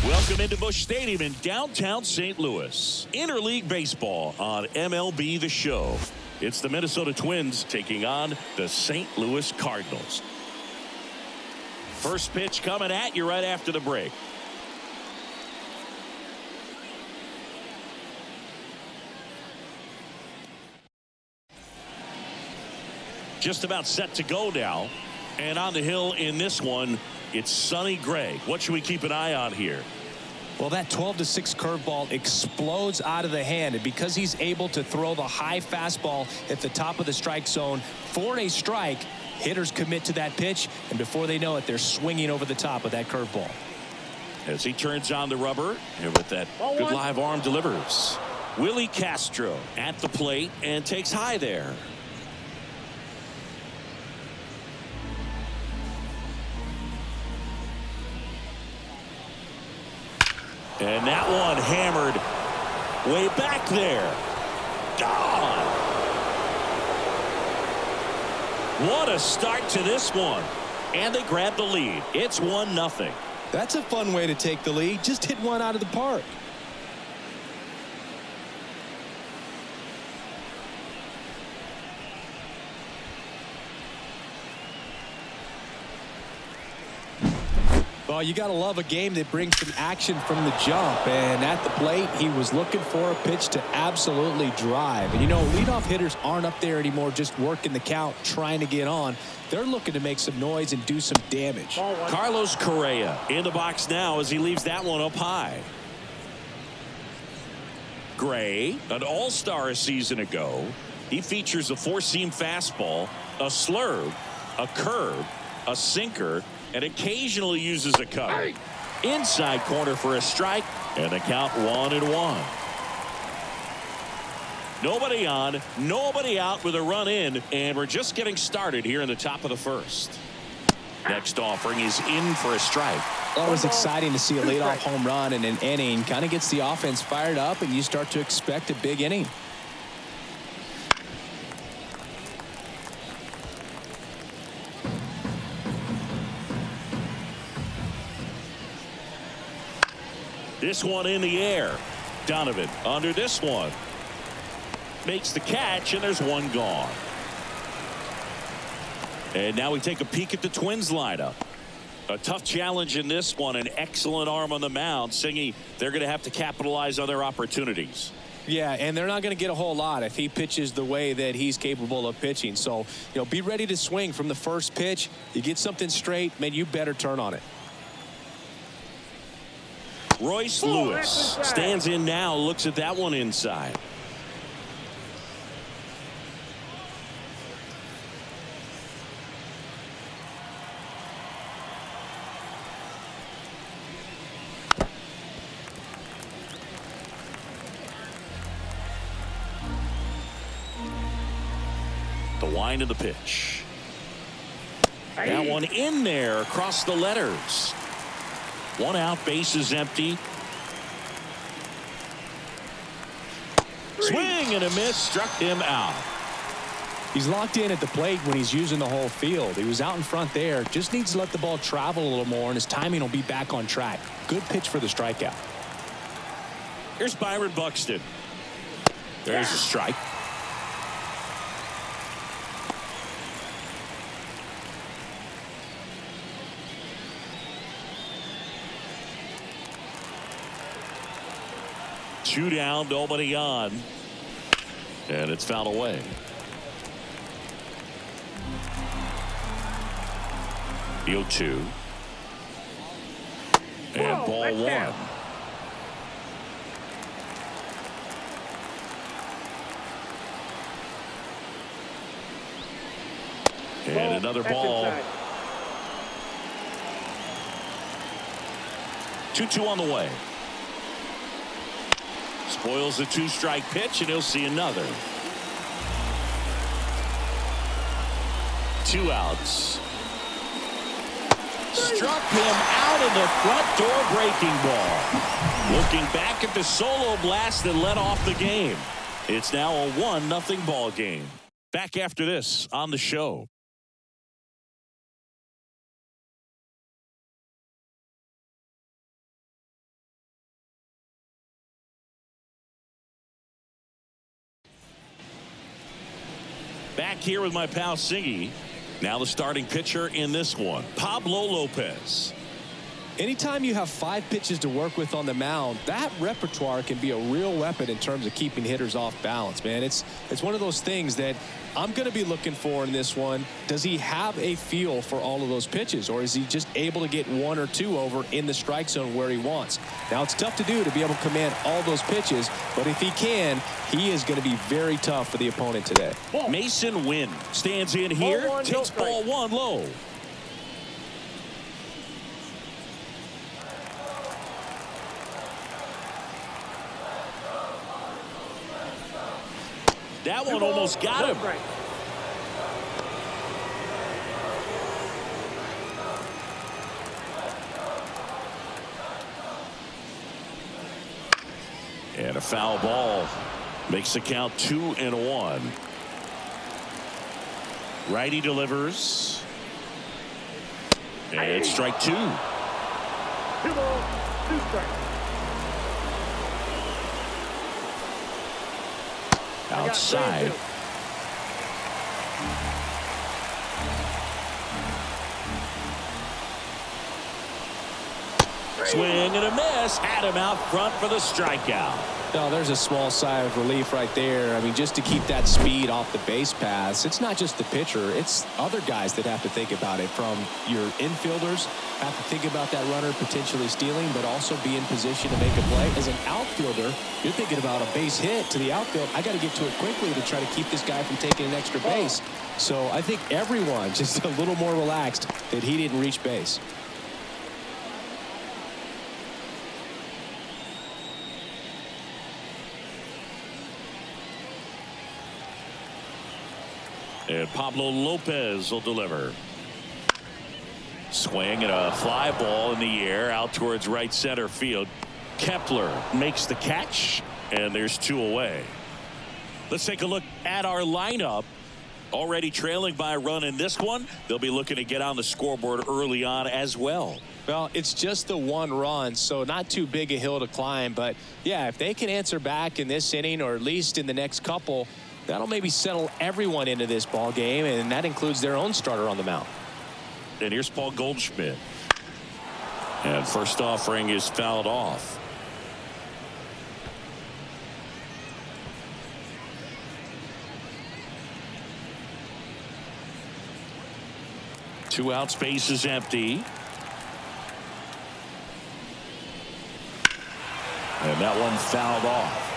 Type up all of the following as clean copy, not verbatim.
Welcome into Busch Stadium in downtown St. Louis. Interleague baseball on MLB The Show. It's the Minnesota Twins taking on the St. Louis Cardinals. First pitch coming at you right after the break. Just about set to go now. And on the hill in this one, it's Sonny Gray. What should we keep an eye on here? Well, that 12-6 curveball explodes out of the hand, and because he's able to throw the high fastball at the top of the strike zone for a strike, hitters commit to that pitch, and before they know it, they're swinging over the top of that curveball. As he turns on the rubber, and with that good live arm delivers. Willie Castro at the plate and takes high there. And that one hammered way back there. Gone. What a start to this one. And they grab the lead. It's 1-0. That's a fun way to take the lead. Just hit one out of the park. Well, you got to love a game that brings some action from the jump. And at the plate, he was looking for a pitch to absolutely drive. And, you know, leadoff hitters aren't up there anymore just working the count, trying to get on. They're looking to make some noise and do some damage. Carlos Correa in the box now as he leaves that one up high. Gray, an all-star a season ago. He features a four-seam fastball, a slurve, a curve, a sinker, and occasionally uses a cutter. Inside corner for a strike, and the count 1-1. Nobody on, nobody out with a run in, and we're just getting started here in the top of the first. Next offering is in for a strike. Always exciting to see a leadoff home run in an inning. Kind of gets the offense fired up, and you start to expect a big inning. This one in the air. Donovan under this one. Makes the catch, and there's one gone. And now we take a peek at the Twins lineup. A tough challenge in this one. An excellent arm on the mound. Singy, they're going to have to capitalize on their opportunities. Yeah, and they're not going to get a whole lot if he pitches the way that he's capable of pitching. So, you know, be ready to swing from the first pitch. You get something straight, man, you better turn on it. Royce Lewis stands in now, looks at that one inside. The wind of the pitch. That one in there across the letters. One out, bases empty. Swing and a miss, struck him out. He's locked in at the plate when he's using the whole field. He was out in front there. Just needs to let the ball travel a little more, and his timing will be back on track. Good pitch for the strikeout. Here's Byron Buxton. There's a strike. Two down, nobody on. And it's fouled away. The 0-2. And ball one. And another ball. 2-2 on the way. Spoils the two-strike pitch, and he'll see another. 2 outs. Struck him out of the front door breaking ball. Looking back at the solo blast that led off the game. It's now a 1-0 ball game. Back after this on the show. Back here with my pal Siggy. Now the starting pitcher in this one, Pablo Lopez. Anytime you have 5 pitches to work with on the mound, that repertoire can be a real weapon in terms of keeping hitters off balance, man. It's one of those things that I'm going to be looking for in this one. Does he have a feel for all of those pitches, or is he just able to get 1 or 2 over in the strike zone where he wants? Now, it's tough to do to be able to command all those pitches, but if he can, he is going to be very tough for the opponent today. Mason Wynn stands in here, takes ball 1 low. That one almost got him. And a foul ball makes the count 2-1. Righty delivers. And strike 2. 2 balls, 2 strikes. Outside. Swing and a miss. Had him out front for the strikeout. No, there's a small sigh of relief right there. I mean, just to keep that speed off the base paths. It's not just the pitcher. It's other guys that have to think about it. From your infielders have to think about that runner potentially stealing, but also be in position to make a play. As an outfielder, you're thinking about a base hit to the outfield. I got to get to it quickly to try to keep this guy from taking an extra base. So I think everyone just a little more relaxed that he didn't reach base. And Pablo Lopez will deliver. Swing and a fly ball in the air out towards right center field. Kepler makes the catch, and there's 2 away. Let's take a look at our lineup. Already trailing by a run in this one. They'll be looking to get on the scoreboard early on as well. Well, it's just the 1 run, so not too big a hill to climb. But, yeah, if they can answer back in this inning or at least in the next couple, that'll maybe settle everyone into this ball game, and that includes their own starter on the mound. And here's Paul Goldschmidt. And first offering is fouled off. Two out, space is empty. And that one fouled off.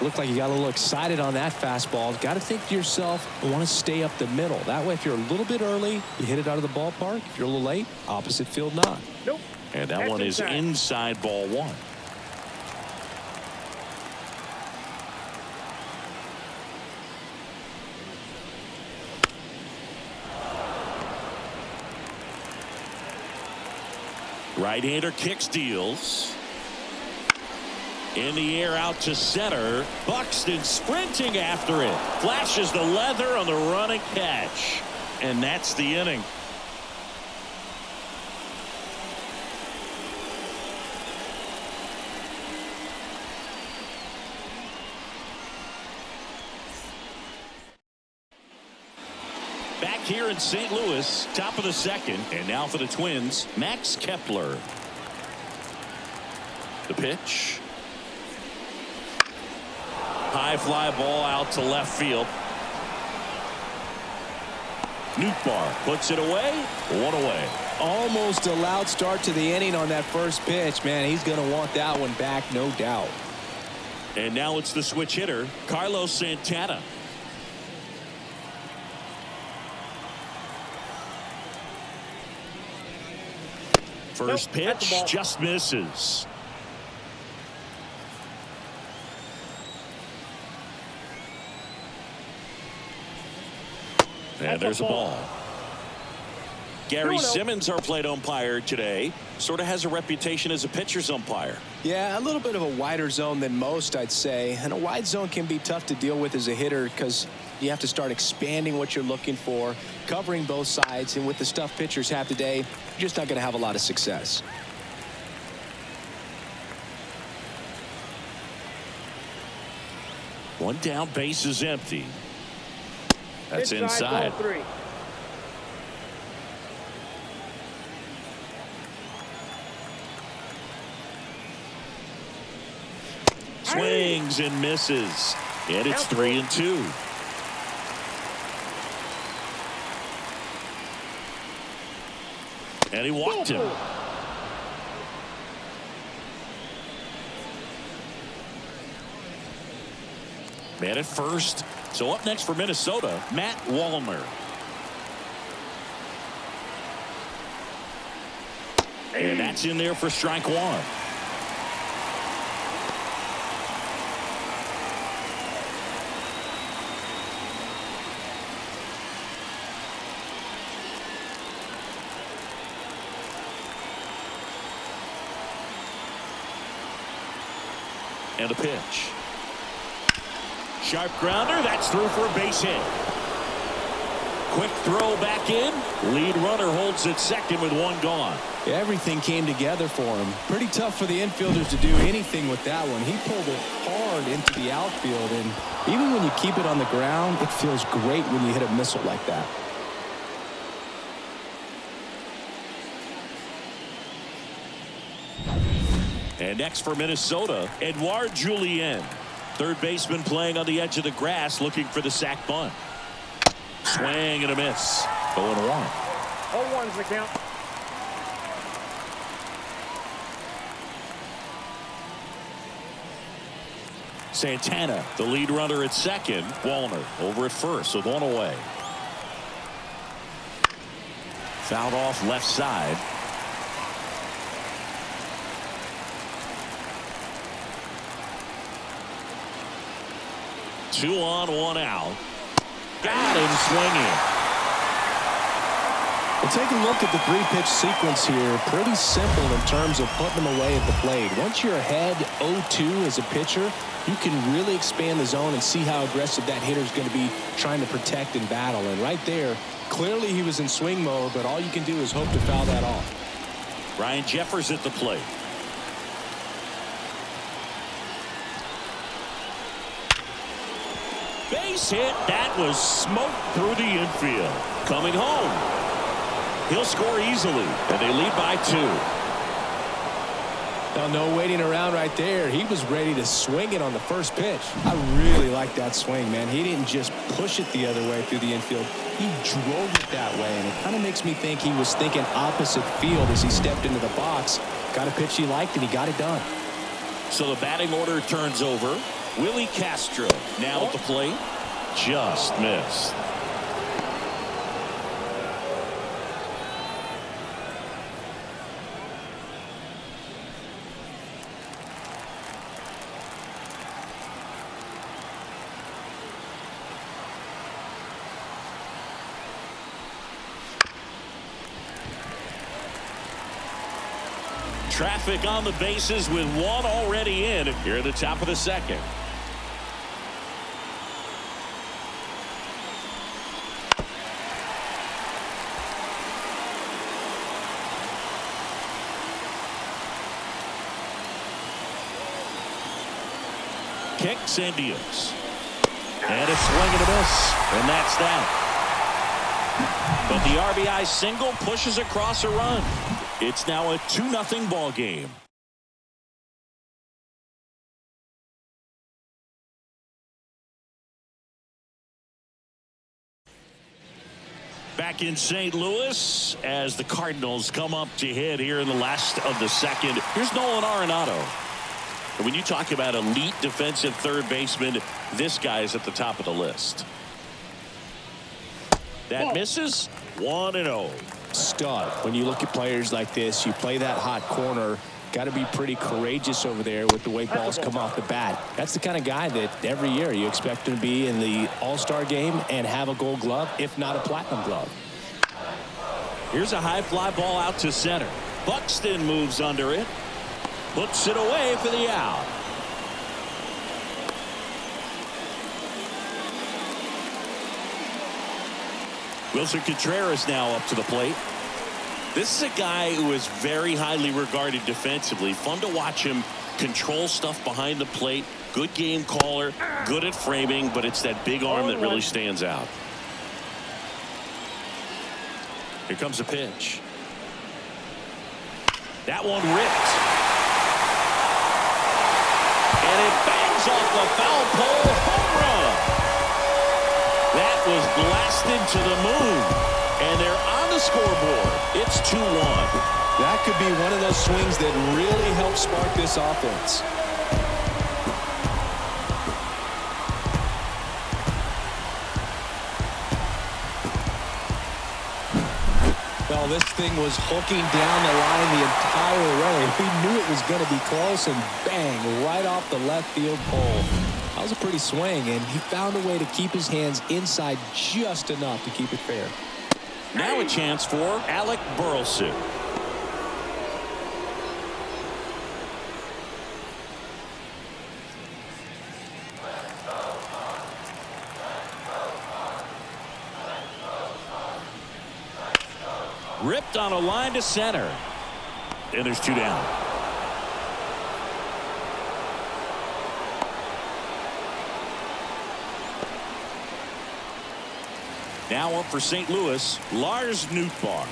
Looked like you got a little excited on that fastball. Got to think to yourself, I want to stay up the middle. That way, if you're a little bit early, you hit it out of the ballpark. If you're a little late, opposite field knock. Nope. And that one is inside ball 1. Right-hander kicks, deals. In the air out to center. Buxton sprinting after it. Flashes the leather on the running catch. And that's the inning. Back here in St. Louis, top of the 2nd. And now for the Twins, Max Kepler. The pitch. High fly ball out to left field. Nootbaar puts it away. 1 away. Almost a loud start to the inning on that first pitch. Man, he's going to want that one back, no doubt. And now it's the switch hitter, Carlos Santana. First pitch just misses. And there's a ball. Gary Simmons, our plate umpire today, sort of has a reputation as a pitcher's umpire. Yeah, a little bit of a wider zone than most, I'd say. And a wide zone can be tough to deal with as a hitter because you have to start expanding what you're looking for, covering both sides. And with the stuff pitchers have today, you're just not going to have a lot of success. One down, base is empty. That's inside. Ball 3. Swings and misses. And it's 3-2. And he walked him. Man at first. So up next for Minnesota, Matt Wallner. And that's in there for strike one. And a pitch. Sharp grounder. That's through for a base hit. Quick throw back in. Lead runner holds at second with one gone. Everything came together for him. Pretty tough for the infielders to do anything with that one. He pulled it hard into the outfield, and even when you keep it on the ground, it feels great when you hit a missile like that. And next for Minnesota, Edouard Julien. Third baseman playing on the edge of the grass, looking for the sac bunt. Swing and a miss. 0-1. 0-1's the count. Santana, the lead runner at second. Wallner over at first with one away. Fouled off left side. Two on, one out. Got him swinging. Well, take a look at the three-pitch sequence here. Pretty simple in terms of putting them away at the plate. Once you're ahead 0-2 as a pitcher, you can really expand the zone and see how aggressive that hitter is going to be trying to protect and battle. And right there, clearly he was in swing mode, but all you can do is hope to foul that off. Ryan Jeffers at the plate. Base hit. That was smoked through the infield. Coming home. He'll score easily, and they lead by 2. Now, no waiting around right there. He was ready to swing it on the first pitch. I really like that swing, man. He didn't just push it the other way through the infield. He drove it that way, and it kind of makes me think he was thinking opposite field as he stepped into the box. Got a pitch he liked, and he got it done. So the batting order turns over. Willie Castro now at the plate. Just missed. Traffic on the bases with one already in here at the top of the second. Kicks and deals. And a swing and a miss. And that's that. But the RBI single pushes across a run. It's now a 2-0 ball game. Back in St. Louis as the Cardinals come up to hit here in the last of the second. Here's Nolan Arenado. And when you talk about elite defensive third baseman, this guy is at the top of the list. That misses. 1-0. Stud. When you look at players like this, you play that hot corner. Got to be pretty courageous over there with the way balls come off the bat. That's the kind of guy that every year you expect him to be in the All-Star game and have a Gold Glove, if not a Platinum Glove. Here's a high fly ball out to center. Buxton moves under it. Puts it away for the out. Wilson Contreras now up to the plate. This is a guy who is very highly regarded defensively. Fun to watch him control stuff behind the plate. Good game caller, good at framing, but it's that big arm that really stands out. Here comes a pitch. That one ripped. And it bangs off the foul pole. Home run. That was blasted to the moon. And they're on the scoreboard. It's 2-1. That could be one of those swings that really helps spark this offense. Well, this thing was hooking down the line the entire way. We knew it was going to be close, and bang, right off the left field pole. That was a pretty swing, and he found a way to keep his hands inside just enough to keep it fair. Now a chance for Alec Burleson. Ripped on a line to center. And there's 2 down. Now up for St. Louis, Lars Nootbaar.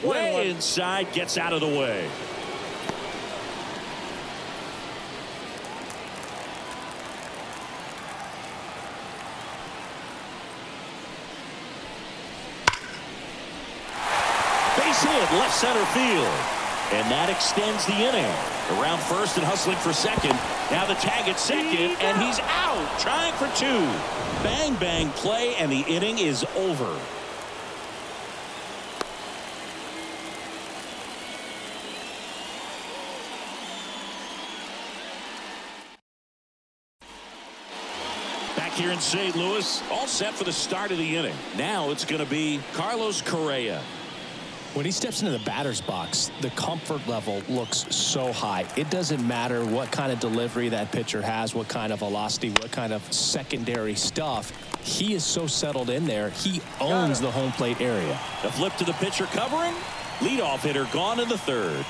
Way inside, gets out of the way. Base hit, left center field. And that extends the inning. Around first and hustling for second. Now the tag at second, and he's out, trying for 2. Bang, bang play, and the inning is over. Here in St. Louis, all set for the start of the inning. Now it's going to be Carlos Correa. When he steps into the batter's box, the comfort level looks so high. It doesn't matter what kind of delivery that pitcher has, what kind of velocity, what kind of secondary stuff. He is so settled in there. He owns the home plate area. The flip to the pitcher covering. Leadoff hitter gone in the 3rd.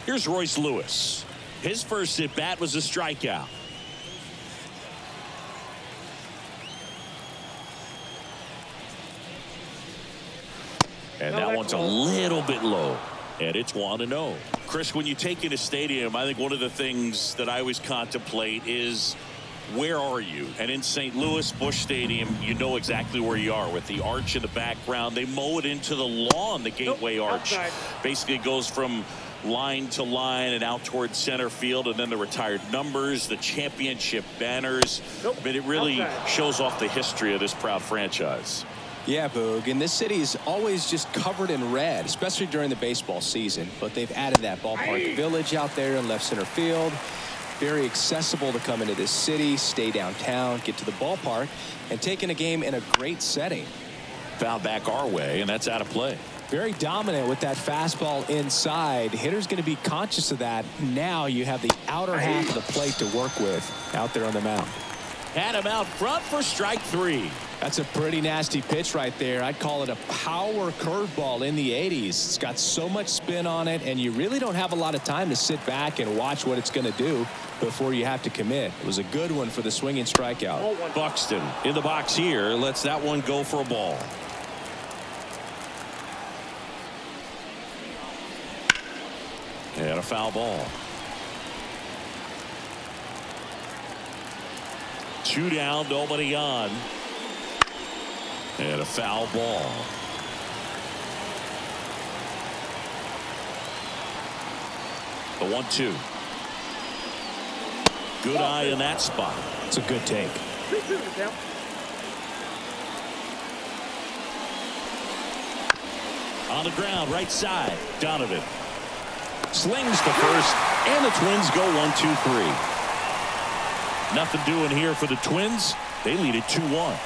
Here's Royce Lewis. His first at bat was a strikeout. And that one's a little bit low. And it's 1-0. Chris, when you take in a stadium, I think one of the things that I always contemplate is, where are you? And in St. Louis, Busch Stadium, you know exactly where you are with the arch in the background. They mow it into the lawn. The gateway arch basically goes from line to line and out towards center field, and then the retired numbers, the championship banners. I mean, it really shows off the history of this proud franchise. Yeah, Boog, and this city is always just covered in red, especially during the baseball season, but they've added that ballpark village out there in left center field. Very accessible to come into this city, stay downtown, get to the ballpark, and take in a game in a great setting. Foul back our way, and that's out of play. Very dominant with that fastball inside. Hitter's going to be conscious of that. Now you have the outer half of the plate to work with out there on the mound. Had him out front for strike 3. That's a pretty nasty pitch right there. I'd call it a power curveball in the 80s. It's got so much spin on it, and you really don't have a lot of time to sit back and watch what it's going to do before you have to commit. It was a good one for the swinging strikeout. Buxton in the box here lets that one go for a ball. And a foul ball. 2 down, nobody on. And a foul ball. The 1-2. Good eye in that spot. It's a good take. On the ground, right side. Donovan slings to first, and the Twins go 1-2-3. Nothing doing here for the Twins. They lead it 2-1.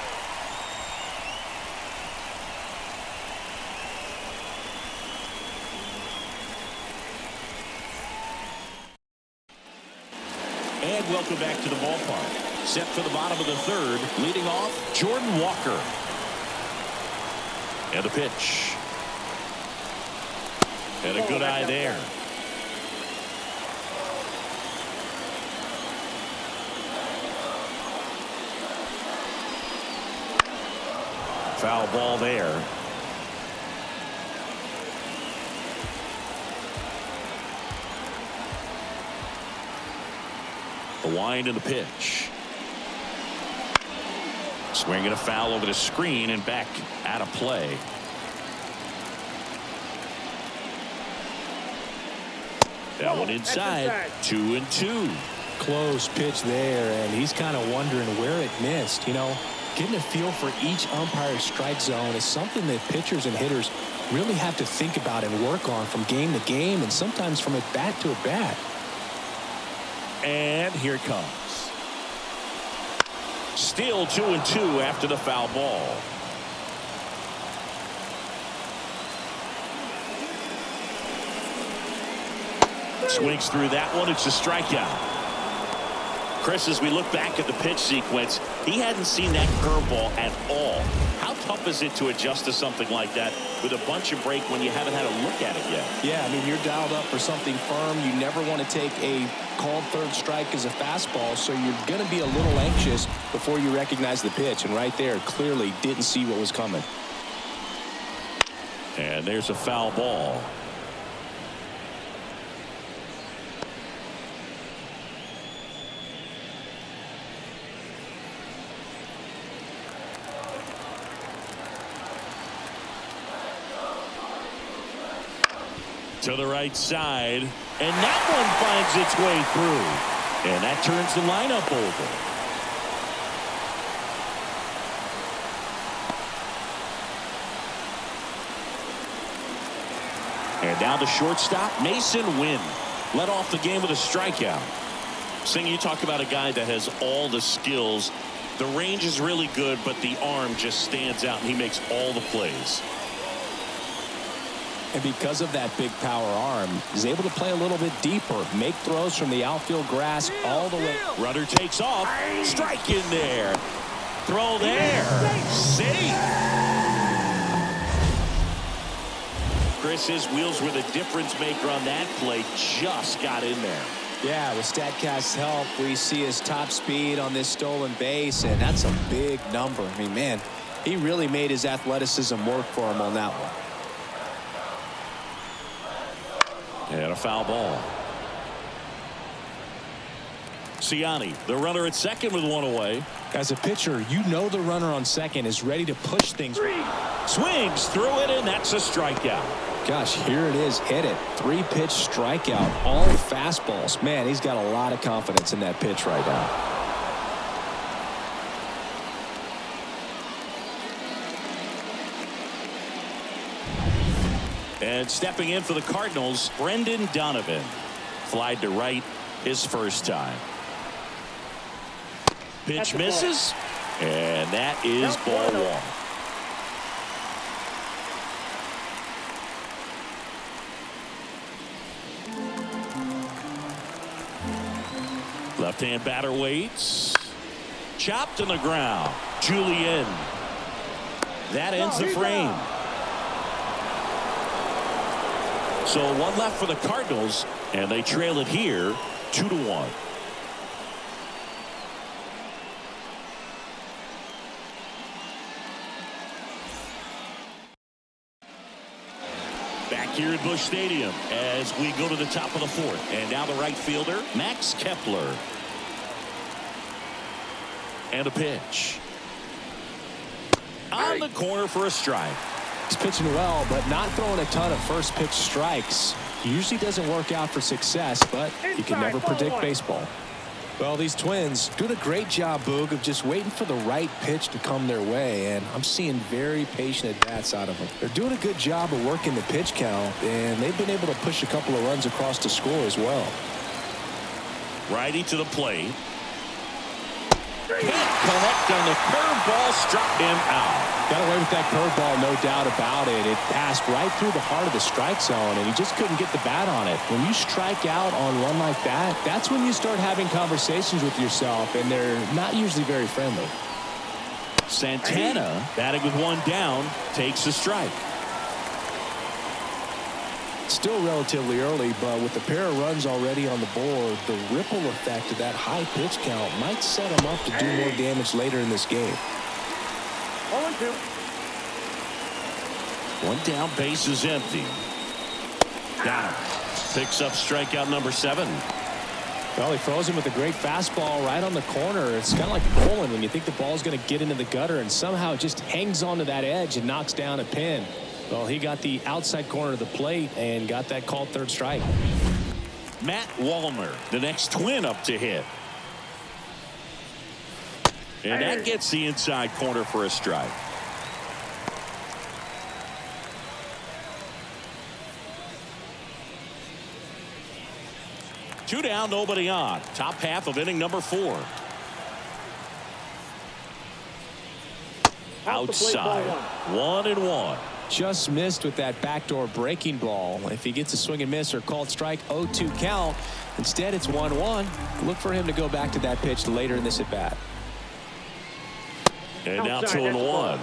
And welcome back to the ballpark. Set for the bottom of the third. Leading off, Jordan Walker. And the pitch. And a good eye there. Foul ball there. The wind and the pitch. Swinging a foul over the screen and back out of play. That one inside. 2-2. Close pitch there, and he's kind of wondering where it missed. You know, getting a feel for each umpire's strike zone is something that pitchers and hitters really have to think about and work on from game to game, and sometimes from at bat to at bat. And here it comes. Still 2-2 after the foul ball. Swings through that one. It's a strikeout. Chris, as we look back at the pitch sequence, he hadn't seen that curveball at all. How tough is it to adjust to something like that with a bunch of break when you haven't had a look at it yet? Yeah, I mean, you're dialed up for something firm. You never want to take a called third strike as a fastball, so you're going to be a little anxious before you recognize the pitch. And right there, clearly didn't see what was coming. And there's a foul ball. To the right side, and that one finds its way through, and that turns the lineup over. And now the shortstop, Mason Wynn, led off the game with a strikeout. Sing, you talk about a guy that has all the skills. The range is really good, but the arm just stands out, and he makes all the plays. And because of that big power arm, he's able to play a little bit deeper, make throws from the outfield grass all the way. Runner takes off. Strike in there. Throw there. Safe. Chris, his wheels were the difference maker on that play. Just got in there. Yeah, with StatCast's help, we see his top speed on this stolen base, and that's a big number. I mean, man, he really made his athleticism work for him on that one. And a foul ball. Ciani, the runner at second with one away. As a pitcher, you know the runner on second is ready to push things. Swings through it, and that's a strikeout. Gosh, here it is. Hit it. 3-pitch strikeout. All fastballs. Man, he's got a lot of confidence in that pitch right now. And stepping in for the Cardinals, Brendan Donovan. Flied to right his first time. Pitch misses, and that is ball one. Left-hand batter waits. Chopped on the ground. Julian. That ends the frame. So one left for the Cardinals, and they trail it here 2-1. Back here at Busch Stadium as we go to the top of the fourth. And now the right fielder, Max Kepler. And a pitch. On the corner for a strike. He's pitching well, but not throwing a ton of first pitch strikes. Usually doesn't work out for success, but you can never predict baseball. Well, these Twins doing a great job, Boog, of just waiting for the right pitch to come their way, and I'm seeing very patient at-bats out of them. They're doing a good job of working the pitch count, and they've been able to push a couple of runs across the score as well. Righty to the plate. Can't connect on the curveball, struck him out. Got away with that curveball, no doubt about it. It passed right through the heart of the strike zone, and he just couldn't get the bat on it. When you strike out on one like that, that's when you start having conversations with yourself, and they're not usually very friendly. Santana, batting with one down, takes the strike. Still relatively early, but with a pair of runs already on the board, the ripple effect of that high pitch count might set him up to do more damage later in this game. 0-2. One down, base is empty. Got him. Picks up strikeout number 7. Well, he throws him with a great fastball right on the corner. It's kind of like bowling when you think the ball's going to get into the gutter, and somehow it just hangs onto that edge and knocks down a pin. Well, he got the outside corner of the plate and got that called third strike. Matt Wallner, the next twin up to hit. And that gets the inside corner for a strike. Two down, nobody on. Top half of inning number 4. Outside. 1-1. Just missed with that backdoor breaking ball. If he gets a swing and miss or called strike, 0-2 count. Instead, it's 1-1. Look for him to go back to that pitch later in this at bat. And now 2-1.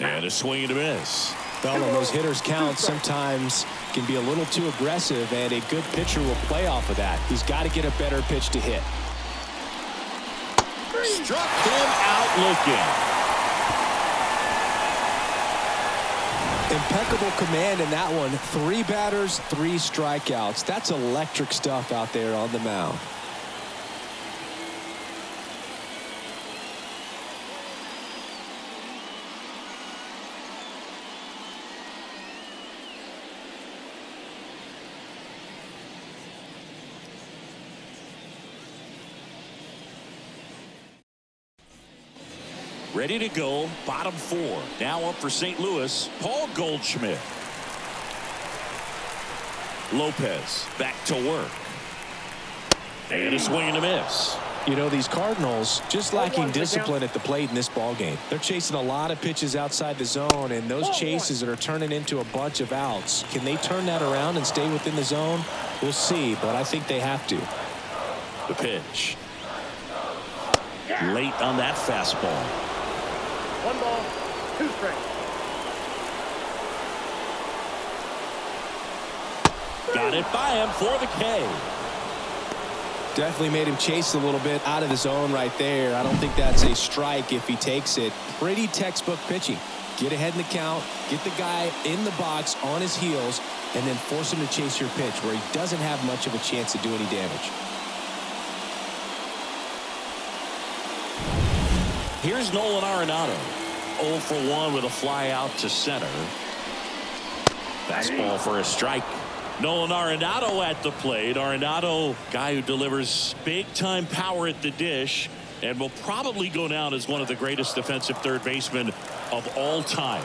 And a swing and a miss. Well, when those hitters count, sometimes can be a little too aggressive, and a good pitcher will play off of that. He's got to get a better pitch to hit. Struck him out looking. Impeccable command in that one. 3 batters, 3 strikeouts. That's electric stuff out there on the mound. Ready to go, bottom 4. Now up for St. Louis, Paul Goldschmidt. Lopez back to work. And a swing and a miss. You know, these Cardinals just lacking discipline at the plate in this ball game. They're chasing a lot of pitches outside the zone, and those chases are turning into a bunch of outs. Can they turn that around and stay within the zone? We'll see, but I think they have to. The pitch. Late on that fastball. 1 ball, 2 strikes. Got it by him for the K. Definitely made him chase a little bit out of the zone right there. I don't think that's a strike if he takes it. Pretty textbook pitching. Get ahead in the count, get the guy in the box on his heels, and then force him to chase your pitch where he doesn't have much of a chance to do any damage. Here's Nolan Arenado. 0 for 1 with a fly out to center. Fastball for a strike. Nolan Arenado at the plate. Arenado, guy who delivers big-time power at the dish and will probably go down as one of the greatest defensive third basemen of all time.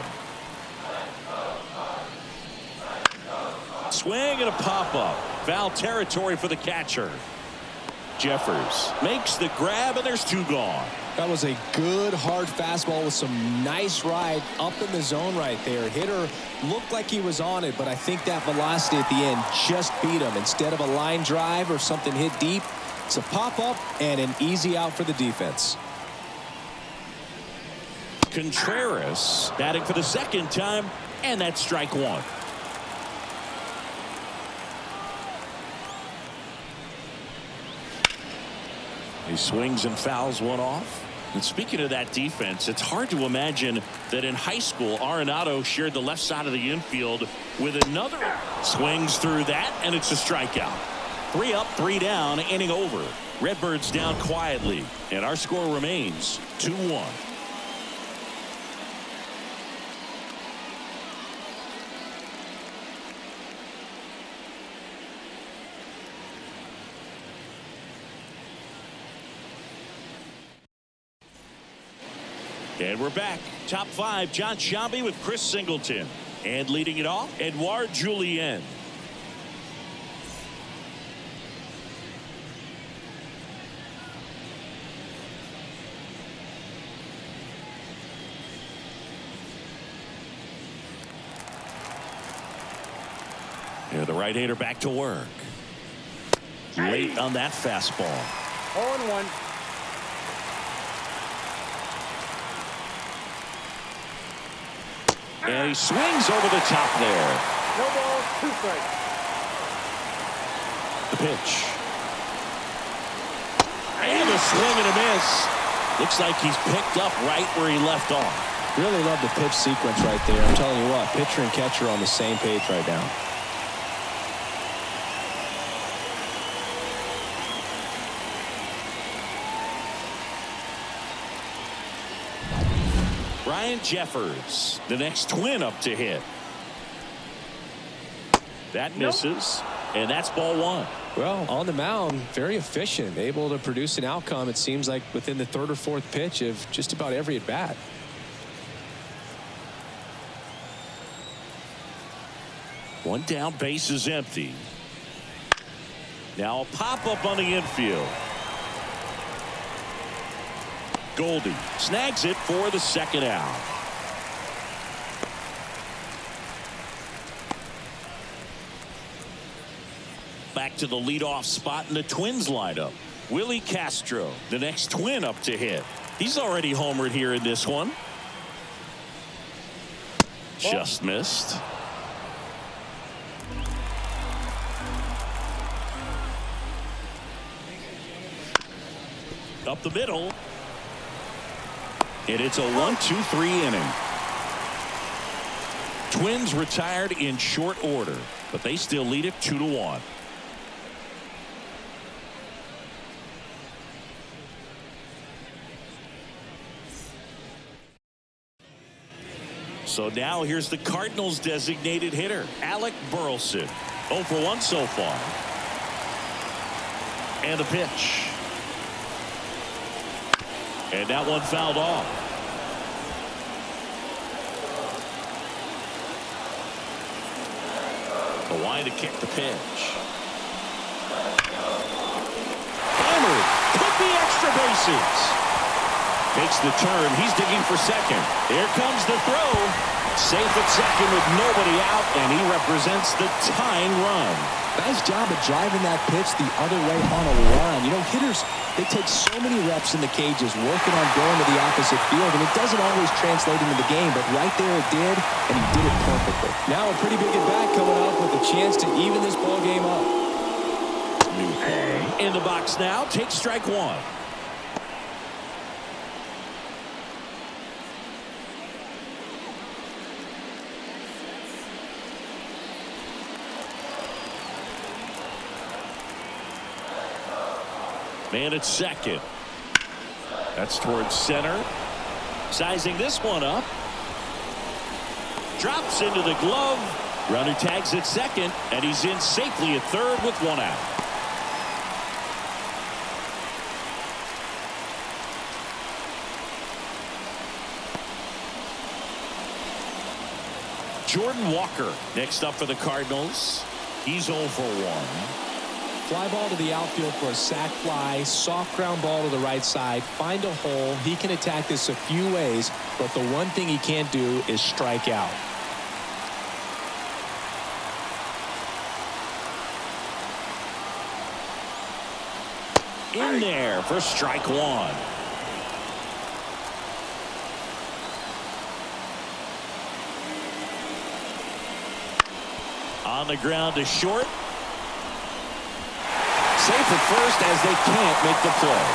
Swing and a pop-up. Foul territory for the catcher. Jeffers makes the grab, and there's 2 gone. That was a good hard fastball with some nice ride up in the zone right there. Hitter looked like he was on it, but I think that velocity at the end just beat him. Instead of a line drive or something hit deep, it's a pop-up and an easy out for the defense. Contreras batting for the 2nd time, and that's strike 1. He swings and fouls one off. And speaking of that defense, it's hard to imagine that in high school Arenado shared the left side of the infield with another. Swings through that, and it's a strikeout. 3 up, 3 down, inning over. Redbirds down quietly, and our score remains 2-1. And we're back. Top 5, John Sciambi with Chris Singleton. And leading it off, Edouard Julien. And the right-hander back to work. Late on that fastball. 0-1. And he swings over the top there. No balls, 2 strikes. The pitch. And a swing and a miss. Looks like he's picked up right where he left off. Really love the pitch sequence right there. I'm telling you what, pitcher and catcher are on the same page right now. Ryan Jeffers, the next Twin up to hit. That misses, and that's ball 1. Well, on the mound, very efficient, able to produce an outcome, it seems like, within the 3rd or 4th pitch of just about every at-bat. One down, base is empty. Now a pop-up on the infield. Goldie snags it for the 2nd out. Back to the leadoff spot in the Twins lineup. Willie Castro, the next Twin up to hit. He's already homered here in this one. Just missed. Up the middle. And it's a 1-2-3 inning. Twins retired in short order, but they still lead it 2-1. So now here's the Cardinals designated hitter, Alec Burleson. 0 for 1 so far. And a pitch. And that one fouled off. A line to kick the pitch. Hammered. Took the extra bases. Takes the turn. He's digging for second. Here comes the throw. Safe at second with nobody out, and he represents the tying run. Nice job of driving that pitch the other way on a run. You know, hitters, they take so many reps in the cages working on going to the opposite field, and it doesn't always translate into the game, but right there it did, and he did it perfectly. Now a pretty big at-bat coming up with a chance to even this ball game up. New play. In the box now, takes strike 1. Man at second. That's towards center. Sizing this one up. Drops into the glove. Runner tags at second, and he's in safely at third with 1 out. Jordan Walker next up for the Cardinals. He's 0 for 1. Fly ball to the outfield for a sac fly. Soft ground ball to the right side. Find a hole. He can attack this a few ways, but the one thing he can't do is strike out. In there for strike 1. On the ground to short. Safe at first as they can't make the play.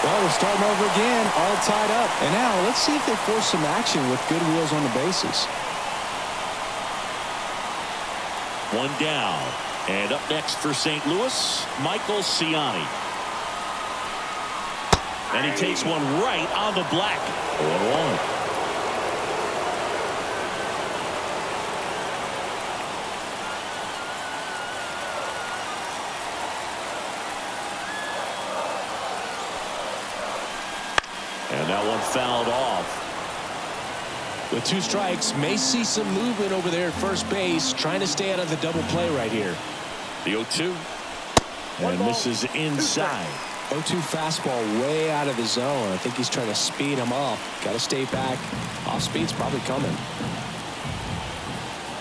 Well, we're starting over again, all tied up. And now let's see if they force some action with good wheels on the bases. 1 down. And up next for St. Louis, Michael Ciani. And he takes one right on the black. 1-1. And that one fouled off. With 2 strikes, may see some movement over there at first base, trying to stay out of the double play right here. The 0-2. And misses inside. 0-2 fastball way out of the zone. I think he's trying to speed him up. Got to stay back. Off speed's probably coming.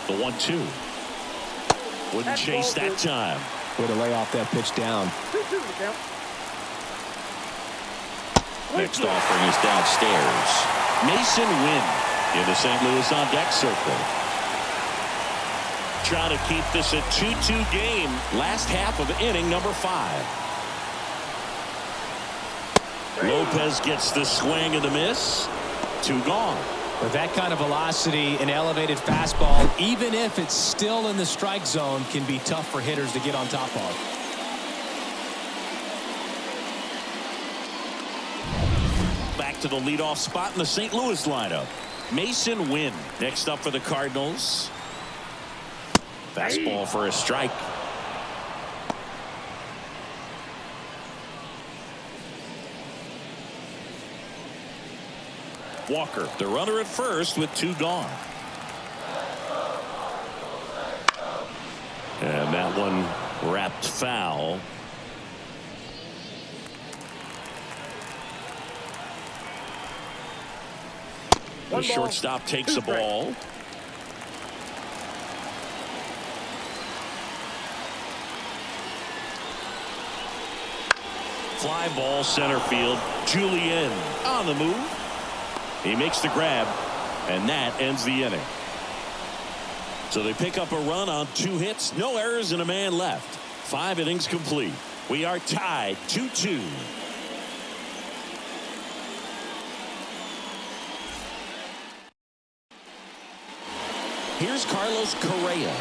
The 1-2. Wouldn't chase that time. Way to lay off that pitch down. 2-2 the count. Next offering is downstairs. Mason Wynn in the St. Louis on deck circle. Trying to keep this a 2-2 game. Last half of inning number 5. Lopez gets the swing and the miss. 2 gone. With that kind of velocity, an elevated fastball, even if it's still in the strike zone, can be tough for hitters to get on top of. Back to the leadoff spot in the St. Louis lineup. Mason Wynn next up for the Cardinals. Fastball for a strike. Walker, the runner at first with 2 gone. And that one wrapped foul. The shortstop takes the ball. Fly ball center field. Julian on the move. He makes the grab, and that ends the inning. So they pick up a run on 2 hits, no errors, and a man left. 5 innings complete. We are tied 2-2. Here's Carlos Correa.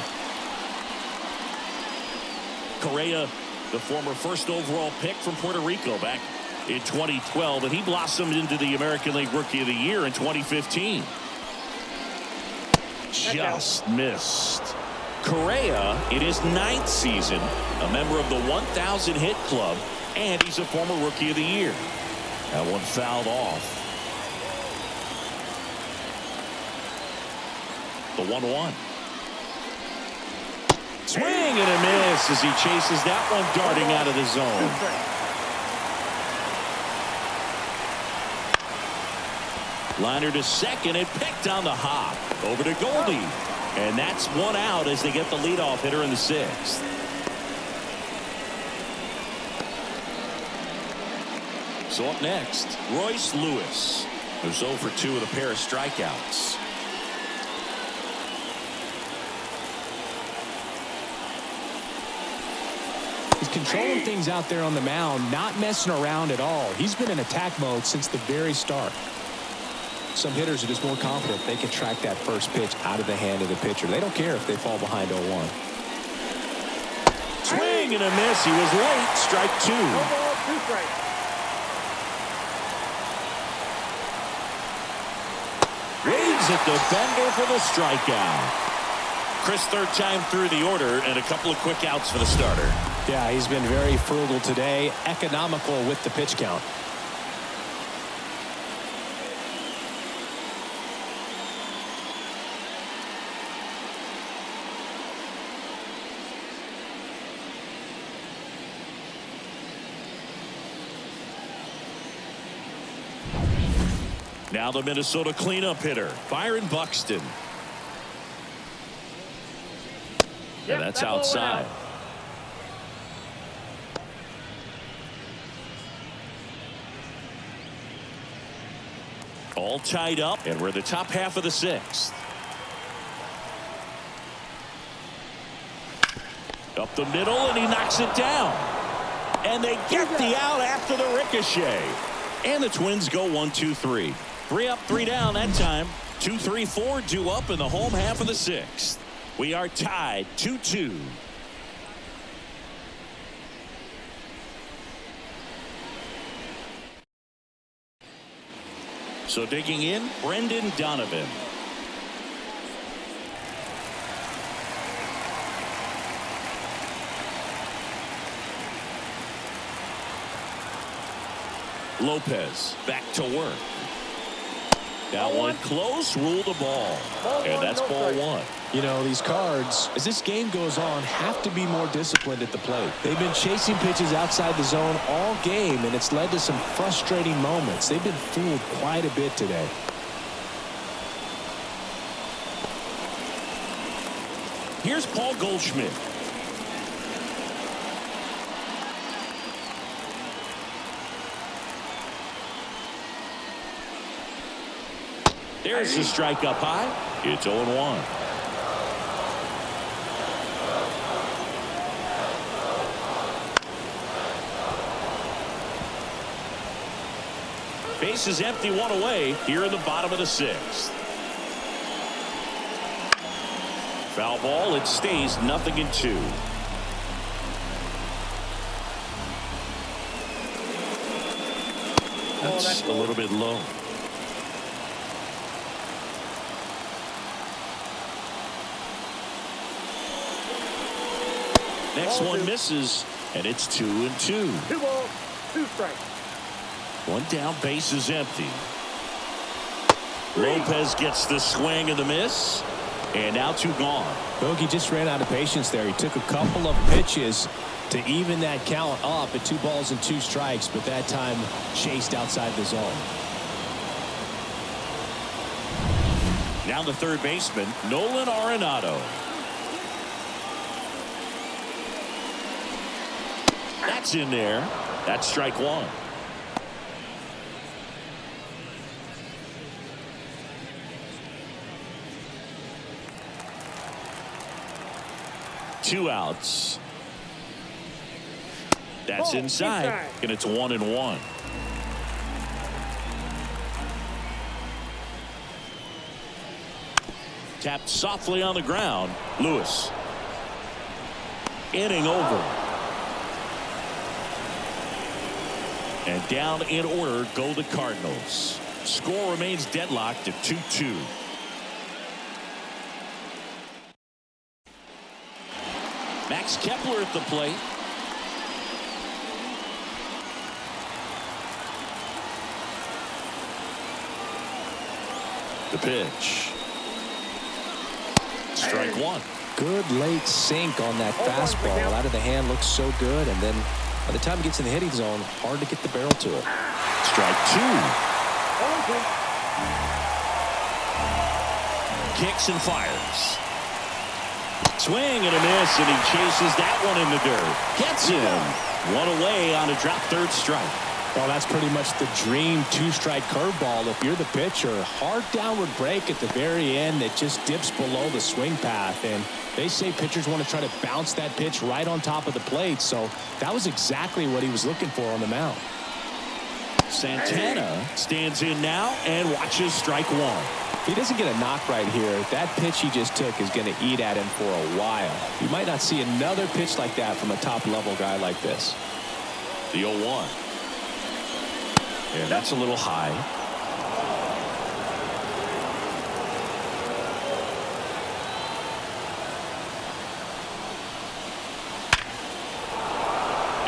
Correa, the former first overall pick from Puerto Rico back in 2012, and he blossomed into the American League Rookie of the Year in 2015. Just missed. Correa in his 9th season, a member of the 1,000 hit club, and he's a former Rookie of the Year. That one fouled off. The 1-1. Swing and a miss as he chases that one darting out of the zone. Liner to second and picked on the hop. Over to Goldie. And that's 1 out as they get the leadoff hitter in the 6th. So up next, Royce Lewis, who's 0 for 2 with a pair of strikeouts. He's controlling things out there on the mound, not messing around at all. He's been in attack mode since the very start. Some hitters are just more confident they can track that first pitch out of the hand of the pitcher. They don't care if they fall behind 0-1. Swing and a miss. He was late. Strike 2. 2 strikes. Waves at the bender for the strikeout. Chris, 3rd time through the order and a couple of quick outs for the starter. Yeah, he's been very frugal today, economical with the pitch count. Now the Minnesota cleanup hitter, Byron Buxton. And that's outside. All tied up, and we're the top half of the 6th. Up the middle, and he knocks it down. And they get the out after the ricochet. And the Twins go 1-2-3. 3 up, 3 down that time. 2-3-4 due up in the home half of the 6th. We are tied 2-2. So digging in, Brendan Donovan. Lopez back to work. That one close, ruled the ball. And that's ball 1. You know, these Cards, as this game goes on, have to be more disciplined at the plate. They've been chasing pitches outside the zone all game, and it's led to some frustrating moments. They've been fooled quite a bit today. Here's Paul Goldschmidt. There's the strike up high. It's 0-1. Base is empty, one away here in the bottom of the sixth. Foul ball. It stays 0-2. That's a little bit low. Next one misses, and it's 2-2. 2 balls, 2 strikes. One down, base is empty. Lopez gets the swing and the miss, and now 2 gone. Bogey just ran out of patience there. He took a couple of pitches to even that count up at 2 balls and 2 strikes, but that time chased outside the zone. Now the third baseman, Nolan Arenado. That's in there. That's strike 1. Two outs. That's inside, and it's 1-1. Tapped softly on the ground. Lewis. Inning over. And down in order go the Cardinals. Score remains deadlocked at 2-2. Max Kepler at the plate. The pitch. Strike 1. Good late sink on that fastball. Out of the hand, looks so good, and then by the time it gets in the hitting zone, hard to get the barrel to it. Strike 2. Kicks and fires. Swing and a miss, and he chases that one in the dirt. Gets him. One away on a drop third strike. Well, that's pretty much the dream 2-strike curveball. If you're the pitcher, hard downward break at the very end that just dips below the swing path. And they say pitchers want to try to bounce that pitch right on top of the plate. So that was exactly what he was looking for on the mound. Santana stands in now and watches strike 1. If he doesn't get a knock right here, that pitch he just took is going to eat at him for a while. You might not see another pitch like that from a top-level guy like this. The 0-1. And that's a little high.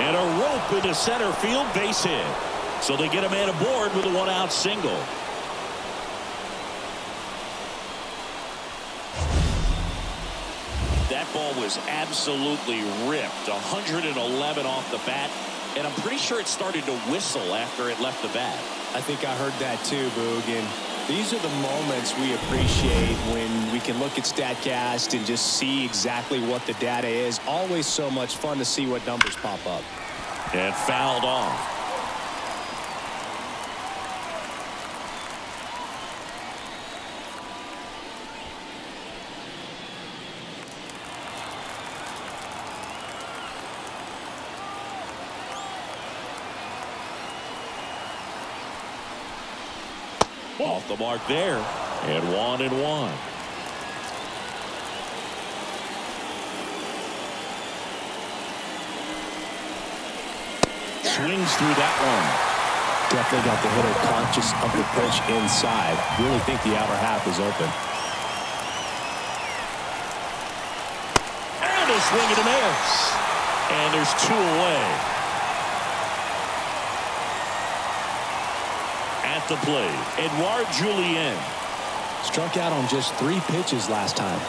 And a rope into center field, base hit. So they get a man aboard with a 1-out single. That ball was absolutely ripped. 111 off the bat. And I'm pretty sure it started to whistle after it left the bat. I think I heard that too, Boog. And these are the moments we appreciate when we can look at StatCast and just see exactly what the data is. Always so much fun to see what numbers pop up. And fouled off. Off the mark there, and 1-1. Swings through that one. Definitely got the hitter conscious of the pitch inside. Really think the outer half is open. And a swing and a miss. And there's 2 away. At the plate, Edouard Julien. Struck out on just 3 pitches last time.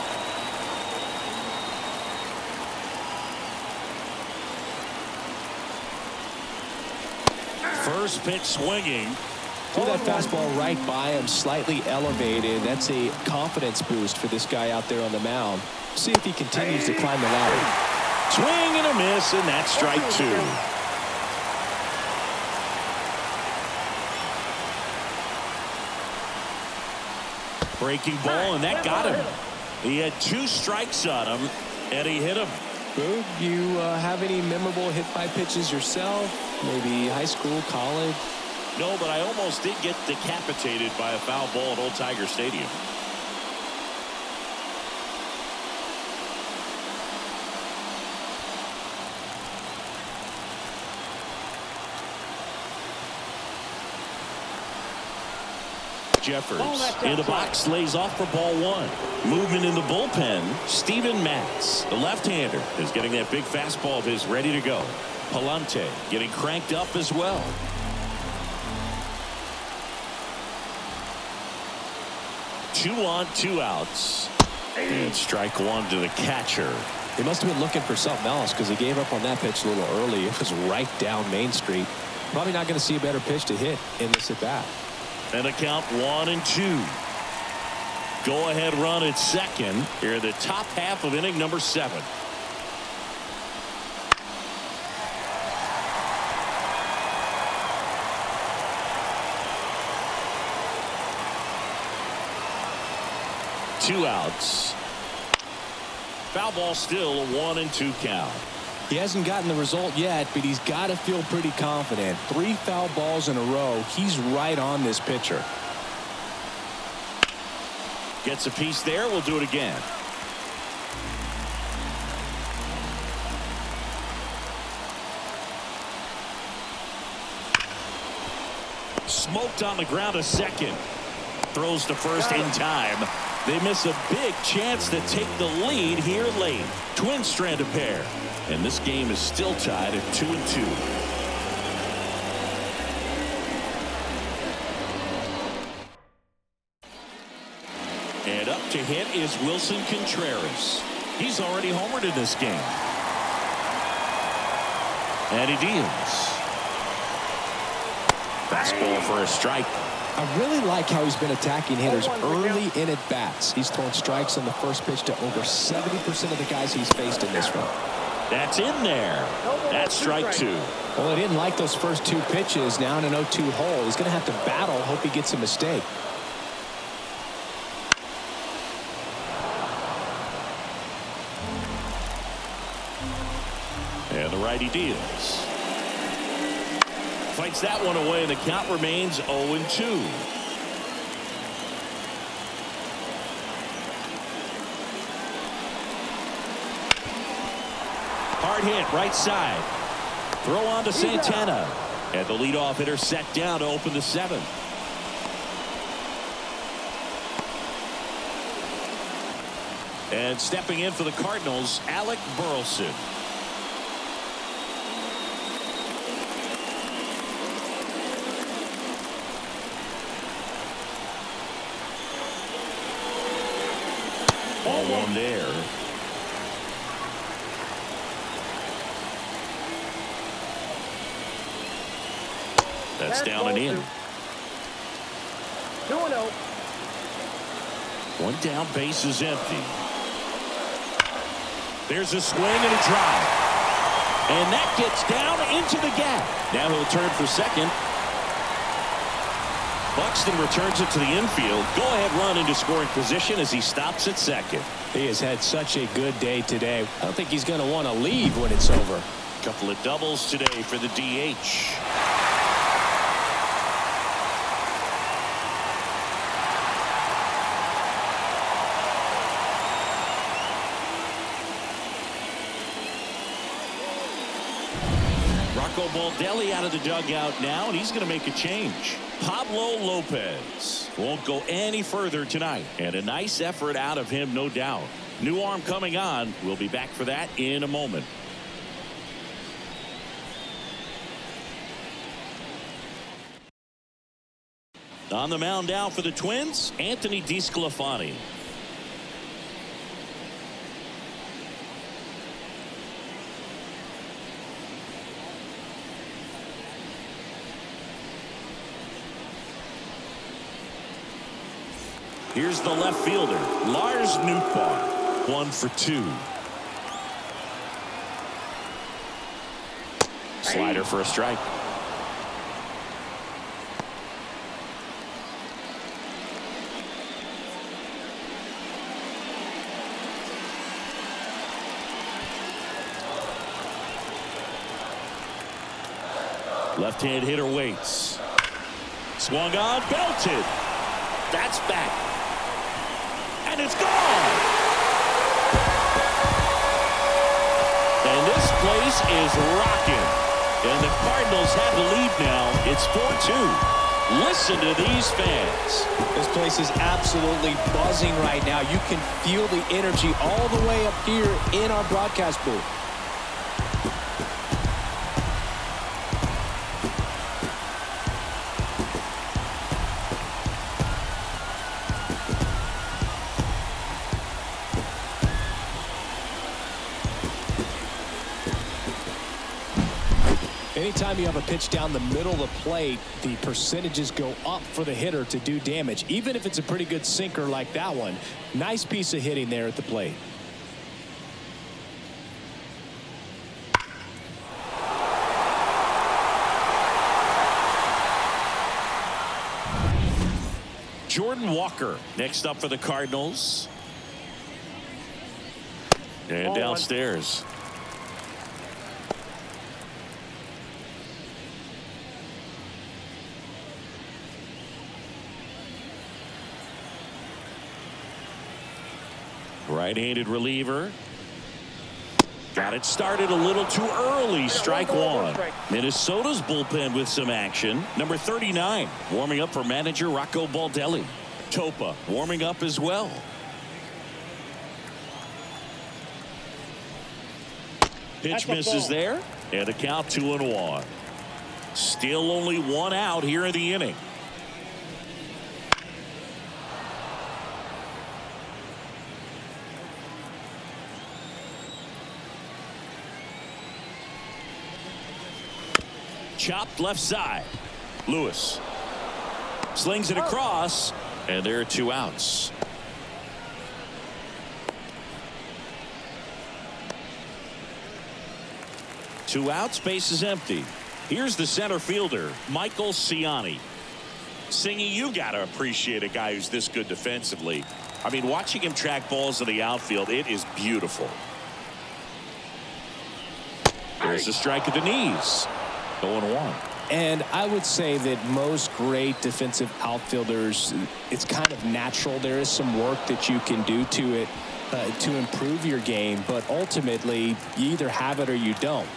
First pitch swinging. Threw that fastball right by him, slightly elevated. That's a confidence boost for this guy out there on the mound. See if he continues to climb the ladder. Swing and a miss, and that's strike 2. Breaking ball, and that got him. He had 2 strikes on him, and he hit him. Boog, you have any memorable hit-by pitches yourself? Maybe high school, college? No, but I almost did get decapitated by a foul ball at Old Tiger Stadium. Jeffers in the box, lays off for ball 1. Movement in the bullpen. Steven Matz, the left-hander, is getting that big fastball of his ready to go. Palante getting cranked up as well. Two on, 2 outs. And strike 1 to the catcher. He must have been looking for something else because he gave up on that pitch a little early. It was right down Main Street. Probably not going to see a better pitch to hit in this at-bat. And a count 1-2. Go ahead run at second here in the top half of inning number 7. Two outs. Foul ball, still a 1-2 count. He hasn't gotten the result yet, but he's got to feel pretty confident. 3 foul balls in a row. He's right on this pitcher. Gets a piece there. We'll do it again. Smoked on the ground a second. Throws to first in time. They miss a big chance to take the lead here late. Twins strand a pair. And this game is still tied at 2-2. And up to hit is Wilson Contreras. He's already homered in this game. And he deals. Fastball for a strike. I really like how he's been attacking hitters early in at bats. He's thrown strikes on the first pitch to over 70% of the guys he's faced in this one. That's in there. That's strike 2. Well, he didn't like those first 2 pitches. Now in an 0-2 hole, he's going to have to battle. Hope he gets a mistake. And the righty deals. Fights that one away, and the count remains 0-2. Hard hit, right side. Throw on to Santana. And the leadoff hitter set down to open the 7th. And stepping in for the Cardinals, Alec Burleson. Ball 1 there. That's down and in. 2-0. One down, base is empty. There's a swing and a drive. And that gets down into the gap. Now he'll turn for second. Buxton returns it to the infield. Go ahead run into scoring position as he stops at second. He has had such a good day today. I don't think he's going to want to leave when it's over. A couple of doubles today for the DH. Rocco Baldelli out of the dugout now, and he's going to make a change. Pablo Lopez won't go any further tonight, and a nice effort out of him, no doubt. New arm coming on. We'll be back for that in a moment. On the mound now for the Twins, Anthony DeSclafani. Here's the left fielder, Lars Nootbaar, 1 for 2. Slider for a strike. Left-hand hitter waits. Swung on, belted. That's back. And it's gone. And this place is rocking. And the Cardinals have the lead now. It's 4-2. Listen to these fans. This place is absolutely buzzing right now. You can feel the energy all the way up here in our broadcast booth. Anytime you have a pitch down the middle of the plate, the percentages go up for the hitter to do damage, even if it's a pretty good sinker like that one. Nice piece of hitting there at the plate. Jordan Walker next up for the Cardinals. And downstairs. Right-handed reliever. Got it started a little too early. Strike one. Minnesota's bullpen with some action. Number 39 warming up for manager Rocco Baldelli. Topa warming up as well. Pitch misses there. And a count 2-1. Still only one out here in the inning. Chopped left side. Lewis slings it across, and there are 2 outs. Two outs, base is empty. Here's the center fielder, Michael Ciani. Singy, you got to appreciate a guy who's this good defensively. I mean, watching him track balls in the outfield, it is beautiful. There's a strike at the knees. 0-1. And I would say that most great defensive outfielders, it's kind of natural. There is some work that you can do to it to improve your game, but ultimately you either have it or you don't.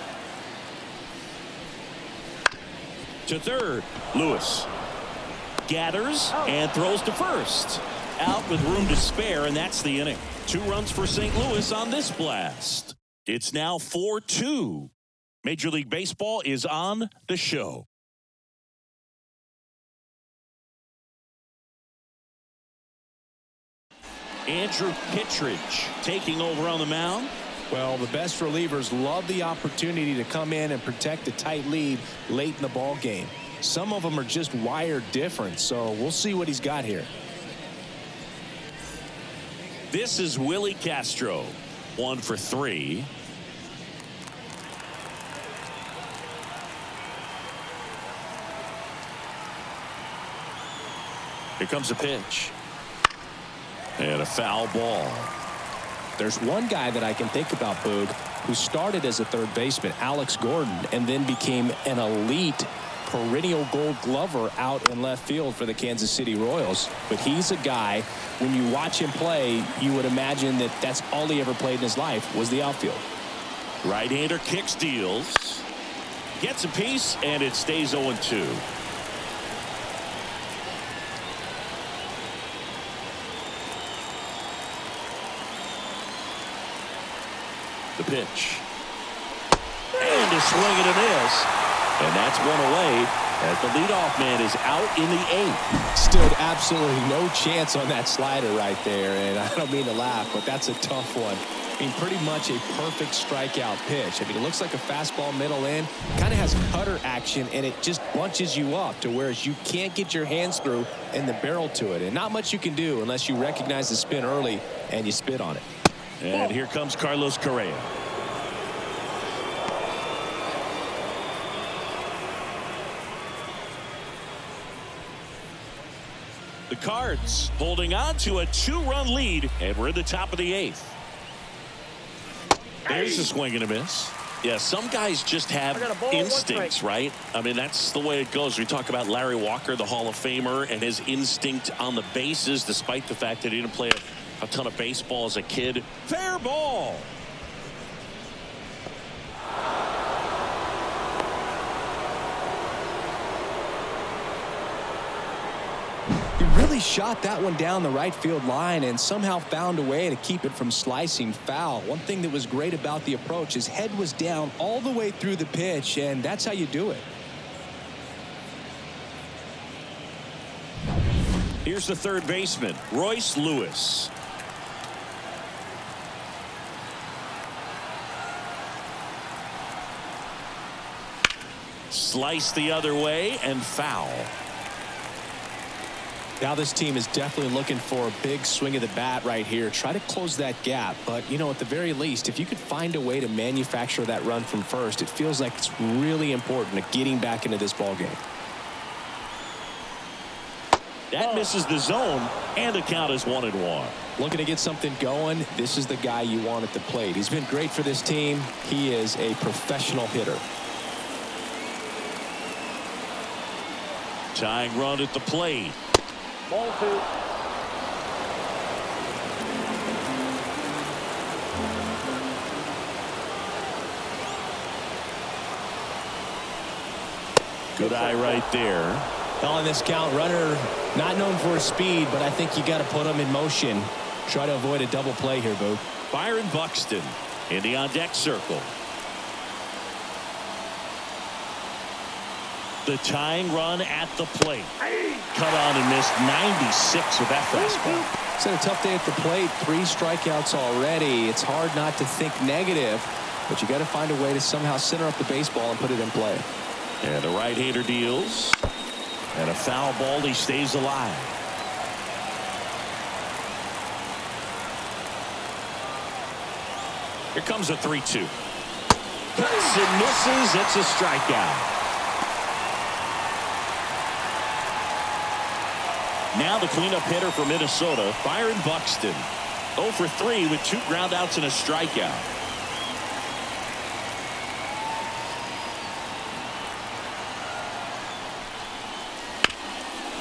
To third, Lewis gathers and throws to first. Out with room to spare, and that's the inning. 2 runs for St. Louis on this blast. It's now 4-2. Major League Baseball is on the show. Andrew Kittredge taking over on the mound. Well, the best relievers love the opportunity to come in and protect a tight lead late in the ball game. Some of them are just wired different, so we'll see what he's got here. This is Willie Castro. 1 for 3. Here comes a pitch. And a foul ball. There's one guy that I can think about, Boog, who started as a third baseman, Alex Gordon, and then became an elite perennial gold glover out in left field for the Kansas City Royals. But he's a guy, when you watch him play, you would imagine that that's all he ever played in his life was the outfield. Right-hander kicks, deals. Gets a piece, and it stays 0-2. The pitch. And a swing and a miss. And that's one away as the leadoff man is out in the 8th. Stood absolutely no chance on that slider right there. And I don't mean to laugh, but that's a tough one. I mean, pretty much a perfect strikeout pitch. I mean, it looks like a fastball middle in. Kind of has cutter action, and it just bunches you up to whereas you can't get your hands through and the barrel to it. And not much you can do unless you recognize the spin early and you spit on it. And here comes Carlos Correa. The Cards holding on to a 2-run lead, and we're in the top of the 8th. There's a swing and a miss. Yeah, some guys just have instincts, right? I mean, that's the way it goes. We talk about Larry Walker, the Hall of Famer, and his instinct on the bases, despite the fact that he didn't play a ton of baseball as a kid. Fair ball. He really shot that one down the right field line and somehow found a way to keep it from slicing foul. One thing that was great about the approach, his head was down all the way through the pitch, and that's how you do it. Here's the third baseman, Royce Lewis. Slice the other way and foul. Now this team is definitely looking for a big swing of the bat right here. Try to close that gap. But, you know, at the very least, if you could find a way to manufacture that run from first, it feels like it's really important to getting back into this ball game. That misses the zone, and the count is 1-1. Looking to get something going, this is the guy you want at the plate. He's been great for this team. He is a professional hitter. Tying run at the plate. Ball 2. Good eye right there. On this count, runner not known for his speed, but I think you got to put him in motion. Try to avoid a double play here, Boo. Byron Buxton in the on-deck circle. The tying run at the plate. Cut on and missed 96 with that fastball. It's been a tough day at the plate. 3 strikeouts already. It's hard not to think negative, but you got to find a way to somehow center up the baseball and put it in play. And the right-hander deals. And a foul ball. He stays alive. Here comes a 3-2. Cuts and misses. It's a strikeout. Now the cleanup hitter for Minnesota, Byron Buxton. 0 for 3 with 2 groundouts and a strikeout.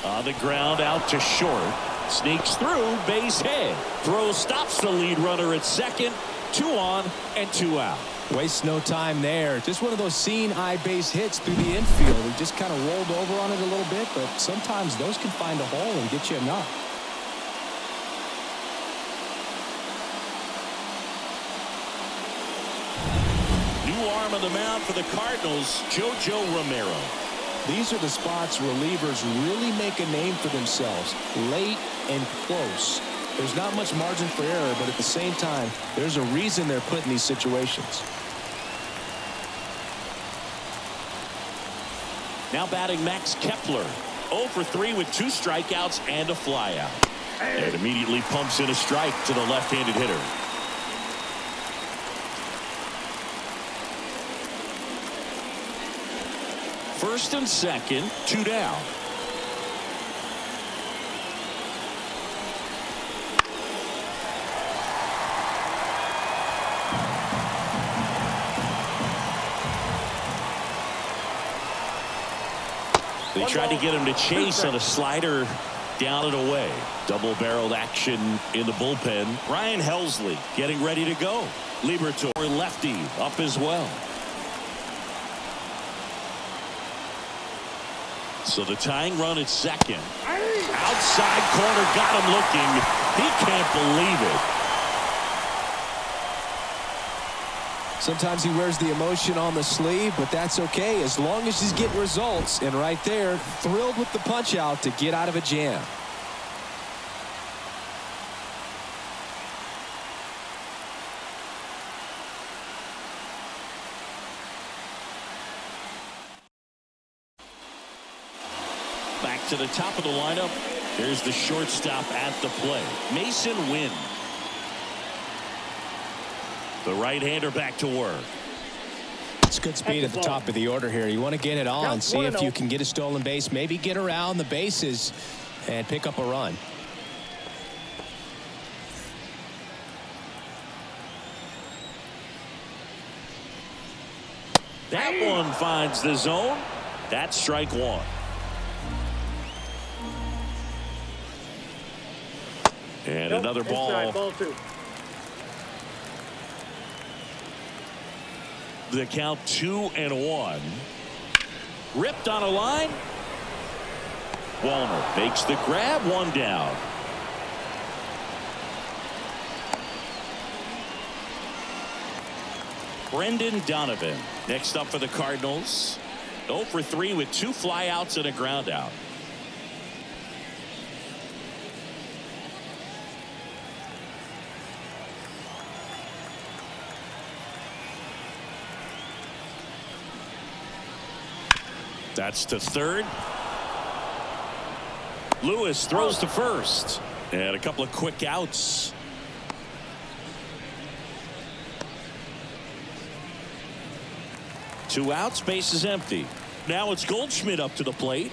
On the ground out to short. Sneaks through, base hit. Throw stops the lead runner at second. 2 on and 2 out. Wastes no time there. Just one of those seeing eye base hits through the infield. He just kind of rolled over on it a little bit, but sometimes those can find a hole and get you enough. New arm on the mound for the Cardinals, JoJo Romero. These are the spots relievers really make a name for themselves. Late and close. There's not much margin for error, but at the same time, there's a reason they're put in these situations. Now batting Max Kepler. 0 for 3 with 2 strikeouts and a flyout. And immediately pumps in a strike to the left-handed hitter. First and second, 2 down. They tried to get him to chase on a slider down and away. Double-barreled action in the bullpen. Ryan Helsley getting ready to go. Liberatore lefty up as well. So the tying run at second. Outside corner, got him looking. He can't believe it. Sometimes he wears the emotion on the sleeve, but that's okay as long as he's getting results. And right there, thrilled with the punch out to get out of a jam. Back to the top of the lineup. There's the shortstop at the plate, Mason Wynn. The right-hander back to work. It's good speed at the top of the order here. You want to get it on, see if you can get a stolen base, maybe get around the bases and pick up a run. one finds the zone. That's strike one. And another ball. Inside, ball two. The count 2-1. Ripped on a line. Wallner makes the grab, one down. Brendan Donovan next up for the Cardinals. 0 for 3 with 2 flyouts and a ground out. That's to third. Lewis throws to first. And a couple of quick outs. Two outs, base is empty. Now it's Goldschmidt up to the plate.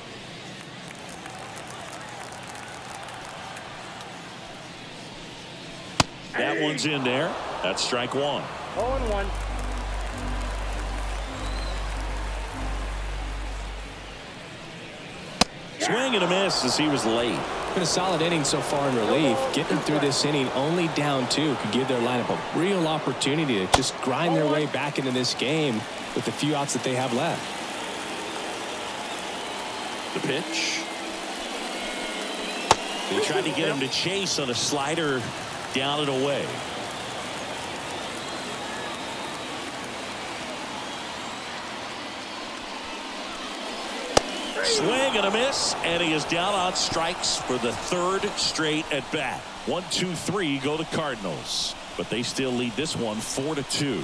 That one's in there. That's strike one. 0-1. Swing and a miss as he was late. Been a solid inning so far in relief. Getting through this inning only down 2 could give their lineup a real opportunity to just grind their way back into this game with the few outs that they have left. The pitch. They tried to get him to chase on a slider down and away. Swing and a miss, and he is down on strikes for the 3rd straight at bat. 1, 2, 3 go to Cardinals, but they still lead this one 4-2.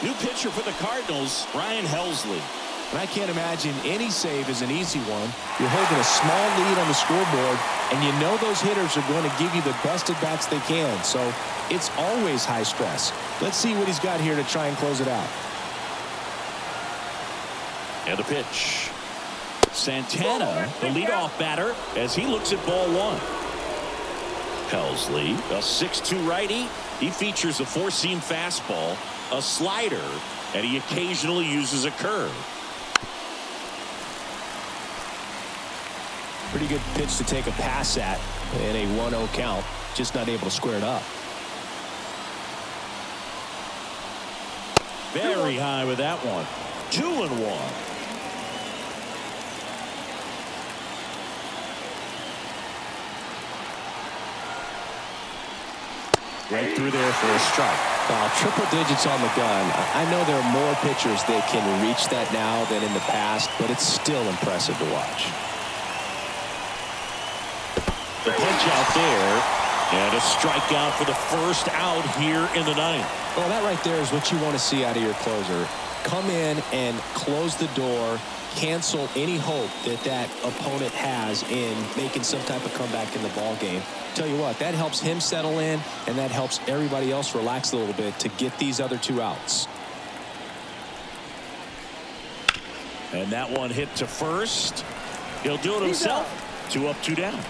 New pitcher for the Cardinals, Ryan Helsley. And I can't imagine any save is an easy one. You're holding a small lead on the scoreboard, and you know those hitters are going to give you the best at bats they can. So it's always high stress. Let's see what he's got here to try and close it out. And a pitch. Santana, the leadoff batter, as he looks at ball one. Helsley, a 6'2 righty. He features a four-seam fastball, a slider, and he occasionally uses a curve. Pretty good pitch to take a pass at in a 1-0 count. Just not able to square it up. Very high with that one. 2-1. Right through there for a strike. Triple digits on the gun. I know there are more pitchers that can reach that now than in the past, but it's still impressive to watch. The punch out there, and a strikeout for the first out here in the ninth. Well, that right there is what you want to see out of your closer. Come in and close the door, cancel any hope that that opponent has in making some type of comeback in the ball game. Tell you what, that helps him settle in, and that helps everybody else relax a little bit to get these other two outs. And that one hit to first. He'll do it himself. 2 up, 2 down.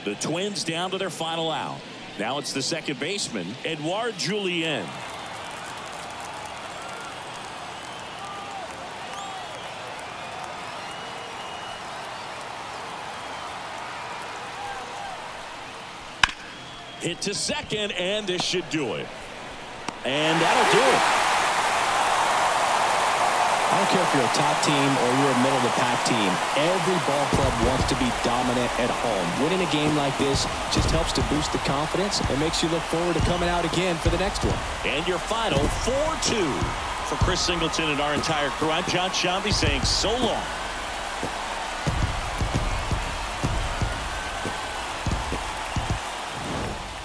The Twins down to their final out. Now it's the second baseman, Edouard Julien. Hit to second, and this should do it. And that'll do it. I don't care if you're a top team or you're a middle-of-the-pack team. Every ball club wants to be dominant at home. Winning a game like this just helps to boost the confidence and makes you look forward to coming out again for the next one. And your final 4-2. For Chris Singleton and our entire crew, I'm John Shambi saying so long.